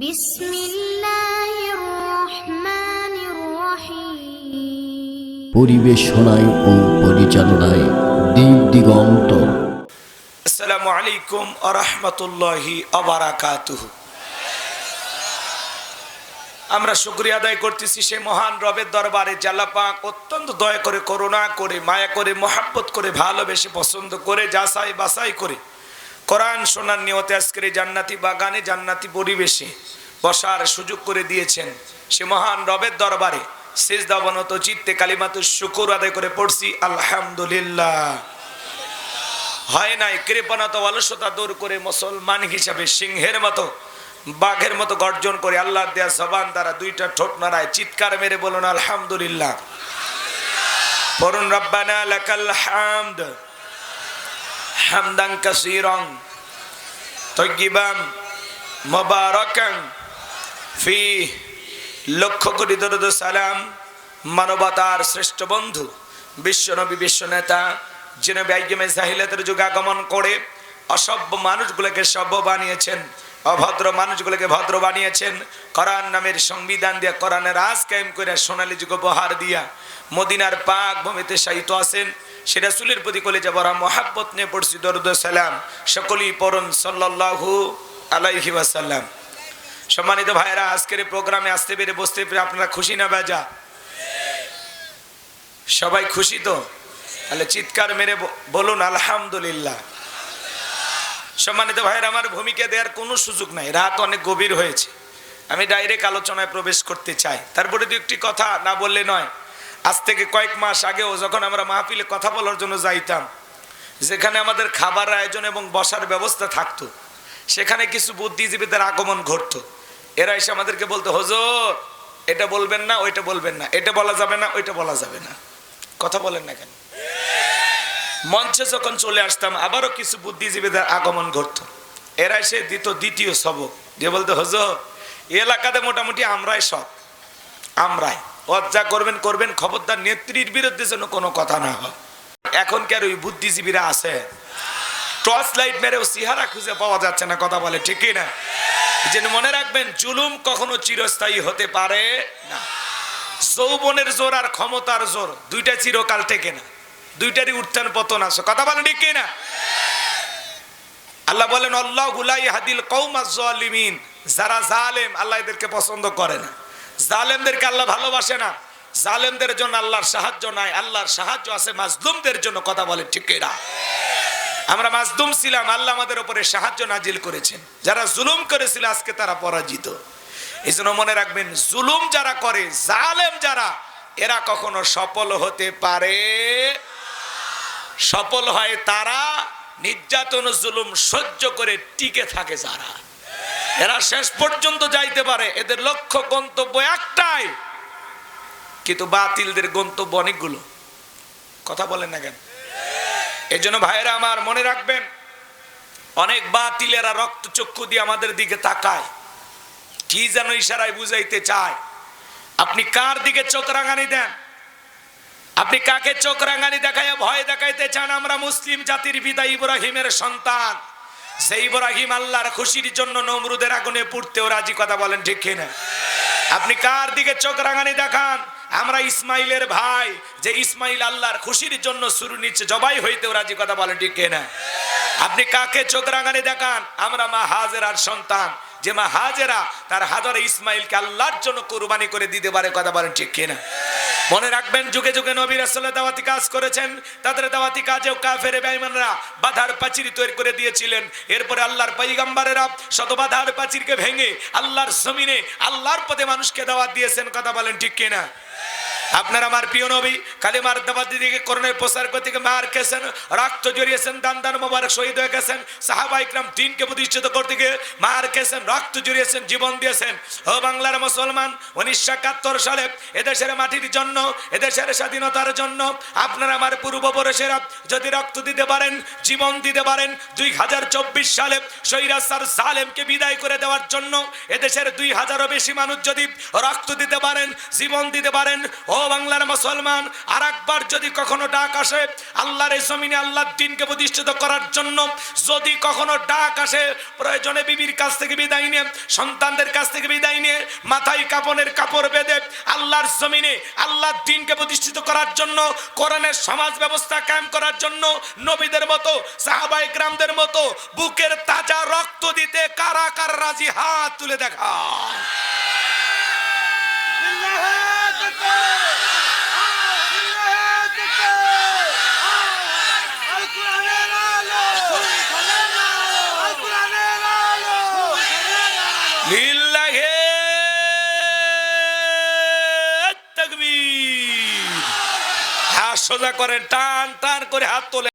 বিসমিল্লাহির রহমানির রহিম। পরিবেশনায় ও পরিচালনায় দিগন্ত। আসসালামু আলাইকুম ওয়া রাহমাতুল্লাহি ওয়া বারাকাতুহু। আমরা শুকরিয়া আদায় করতেছি সেই মহান রবের দরবারে, যে আল্লাহ পাক অত্যন্ত দয়া করে, করুণা করে, মায়া করে, মহব্বত করে, ভালোবেসে, পছন্দ করে, যাচাই বাছাই করে কোরআন শোনার নিয়তে আজকের এই জান্নাতি বাগানে, জান্নাতি পরিবেশে বসার সুযোগ করে দিয়েছেন। সে মহান রবের দরবারে সিজদা অবনত চিত্তে কালিমাতুশ শুকর আদায় করে পড়ছি আলহামদুলিল্লাহ। হয় নাই কৃপণতা অলসতা দূর করে মুসলমান হিসাবে সিংহের মতো, বাঘের মতো গর্জন করে আল্লাহর দেয়া জবান দ্বারা দুইটা ঠোঁট নাড়ায় চিৎকার মেরে বলুন আলহামদুলিল্লাহ। পড়ুন রব্বানা লাকাল হামদ হামদান কাসীরান তাইয়িবান মুবারাকান ফি। লক্ষ কোটি দরুদ সালাম মানবতার শ্রেষ্ঠ বন্ধু বিশ্বনবী, বিশ্ব নেতা, যিনি আইয়ামে জাহিলিয়াতের যুগে আগমন করে অসভ্য মানুষগুলোকে সভ্য বানিয়েছেন, অভদ্র মানুষগুলোকে ভদ্র বানিয়েছেন। কোরআন নামের সংবিধান দিয়া, কোরআনের রাজ কায়েম করে সোনালী যুগ উপহার দিয়া মদিনার পাক ভূমিতে শায়িত আছেন। সে রাসূলের প্রতি কলিজা ভরা মহব্বত নিয়ে পড়ছি দরুদ সালাম। সকলেই পড়ুন সাল্লাল্লাহু আলাইহি ওয়াসাল্লাম। সম্মানিত ভাইরা, আজকের প্রোগ্রামে আসতে পেরে, বসতে পেরে আপনারা খুশি না বেজা? সবাই খুশি তো? তাহলে চিৎকার মেরে বলুন আলহামদুলিল্লাহ। সম্মানিত ভাইরা, আমার ভূমিকা দেওয়ার কোনো সুযোগ নাই, রাত অনেক গভীর হয়েছে। আমি ডাইরেক্ট আলোচনায় প্রবেশ করতে চাই। তারপরে দু একটি কথা না বললে নয়। আজ থেকে কয়েক মাস আগেও যখন আমরা মাহফিলে কথা বলার জন্য যাইতাম, যেখানে আমাদের খাবার আয়োজন এবং বসার ব্যবস্থা থাকতো, সেখানে কিছু বুদ্ধিজীবীদের আগমন ঘটতো। এরা এসে আমাদেরকে বলতো, হুজুর এটা বলবেন না, ওইটা বলবেন না, এটা বলা যাবে না, ওইটা বলা যাবে না। কথা বলেন না কেন? মঞ্চে যখন চলে আসতাম, আবারও কিছু বুদ্ধিজীবীদের আগমন ঘটতো। এরা এসে দিত দ্বিতীয় সবক, যে বলতো, হুজুর এলাকাতে মোটামুটি আমরাই সব, আমরাই যা করবেন করবেন, খবরদার নেত্রীর বিরুদ্ধে যেন কোনো কথা না হয়। এখন কি আর ওই বুদ্ধিজীবীরা আছে? টর্চ লাইট মেরেও চেহারা খুঁজে পাওয়া যাচ্ছে না। কথা বলে ঠিক না? যেন মনে রাখবেন, জুলুম কখনো চিরস্থায়ী হতে পারে না। যৌবনের জোর আর ক্ষমতার জোর দুইটা চিরকাল টেকে না, দুইটারই উত্থান পতন আছে। কথা বলেন ঠিক না? আল্লাহ বলেন, আল্লাহু লা ইয়াহদিল কওমাজ জালিমিন। যারা জালেম, আল্লাহ এদেরকে পছন্দ করে না। জালেমদেরকে আল্লাহ ভালোবাসে না। জালেমদের জন্য আল্লাহর সাহায্য নাই, আল্লাহর সাহায্য আছে মাজলুমদের জন্য। কথা বলে ঠিক না? আমরা মাজলুম ছিলাম, আল্লাহ আমাদের উপরে সাহায্য নাজিল করেছেন। যারা জুলুম করেছিল আজকে তারা পরাজিত। এই জন্য মনে রাখবেন, জুলুম যারা করে, জালেম যারা, এরা কখনো সফল হতে পারে। সফল হয় তারা নির্যাতন জুলুম সহ্য করে টিকে থাকে যারা। এরা শেষ পর্যন্ত যাইতে পারে, এদের লক্ষ্য গন্তব্য একটাই, কিন্তু বাতিলদের গন্তব্য অনেকগুলো। কথা বলেন না কেন? এই জন্য ভাইয়েরা আমার, মনে রাখবেন, অনেক বাতিলেরা রক্ত চক্ষু দিয়ে আমাদের দিকে তাকায়, কি যেন ইশারায় বুঝাইতে চায়। আপনি কার দিকে চোখ রাঙানি দেন? আপনি কাকে চোখ রাঙানি দেখায় ভয় দেখাইতে চান? আমরা মুসলিম জাতির পিতা ইব্রাহিমের সন্তান। সেই ইব্রাহিম আল্লাহর খুশির জন্য নমরুদের আগুনে পুড়তেও রাজি। কথা বলেন ঠিক কিনা? আপনি কার দিকে চোখ রাঙানি দেখান? আমরা ইসমাইলের ভাই, যে ইসমাইল আল্লাহর খুশির জন্য শুরু নিচ্ছে জবাই হইতেও রাজি। কথা বলেন ঠিক কিনা? আপনি কাকে চোখ রাঙানি দেখান? আমরা মা হাজেরার সন্তান, যে মা হাজেরা তার হাজারে ইসমাইলকে আল্লাহর জন্য কুরবানি করে দিতে পারে। কথা বলেন ঠিক কিনা? মনে রাখবেন, যুগে যুগে নবী রাসূলুল্লাহ দাওয়াতি কাজ করেছেন। তাদের দাওয়াতি কাজেও কাফের বেঈমানরা বাধার প্রাচীর তৈরি করে দিয়েছিলেন। এরপরে আল্লাহর পয়গম্বরেরা শত বাধার প্রাচীরকে ভেঙে আল্লাহর জমিনে আল্লাহর পথে মানুষকে দাওয়াত দিয়েছেন। কথা বলেন ঠিক কিনা? আপনার আমার প্রিয় নবী কালিমার দাওয়াত দিয়ে কোরআনের প্রচার করতে গিয়ে মার খেয়েছেন, রক্ত জড়িয়েছেন, দান দান মোবারক শহীদ হয়ে গেছেন। সাহাবা ইকরাম দ্বীনকে প্রতিষ্ঠিত করতে গিয়ে মার খেয়েছেন, রক্ত জড়িয়েছেন, জীবন দিয়েছেন। ও বাংলার মুসলমান, 1971 সালে এদেশের মাটির জন্য, এদেশের স্বাধীনতার জন্য আপনারা আমার পূর্বপুরুষেরা যদি রক্ত দিতে পারেন, জীবন দিতে পারেন, 2024 সালে স্বৈরাচার জালেমকে বিদায় করে দেওয়ার জন্য এদেশের 2000-এরও বেশি মানুষ যদি রক্ত দিতে পারেন, জীবন দিতে পারেন, ও ও বাংলার মুসলমান, আর একবার যদি কখনো ডাক আসে আল্লাহর এই জমিনে আল্লাহর দ্বীনকে প্রতিষ্ঠিত করার জন্য, যদি কখনো ডাক আসে, প্রয়োজনে বিবির কাছ থেকে বিদায় নিয়ে, সন্তানদের কাছ থেকে বিদায় নিয়ে, মাথায় কাপনের কাপড় বেঁধে আল্লাহর জমিনে আল্লাহর দ্বীনকে প্রতিষ্ঠিত করার জন্য, কোরআনের সমাজ ব্যবস্থা কায়েম করার জন্য, নবীদের মতো সাহাবায়ে কেরামদের মতো বুকের তাজা রক্ত দিতে কারা কারা রাজি? হাত তুলে দেখা। লিল্লাহে তাকবীর। হাত সোজা করেন, টান টান করে হাত তোলে।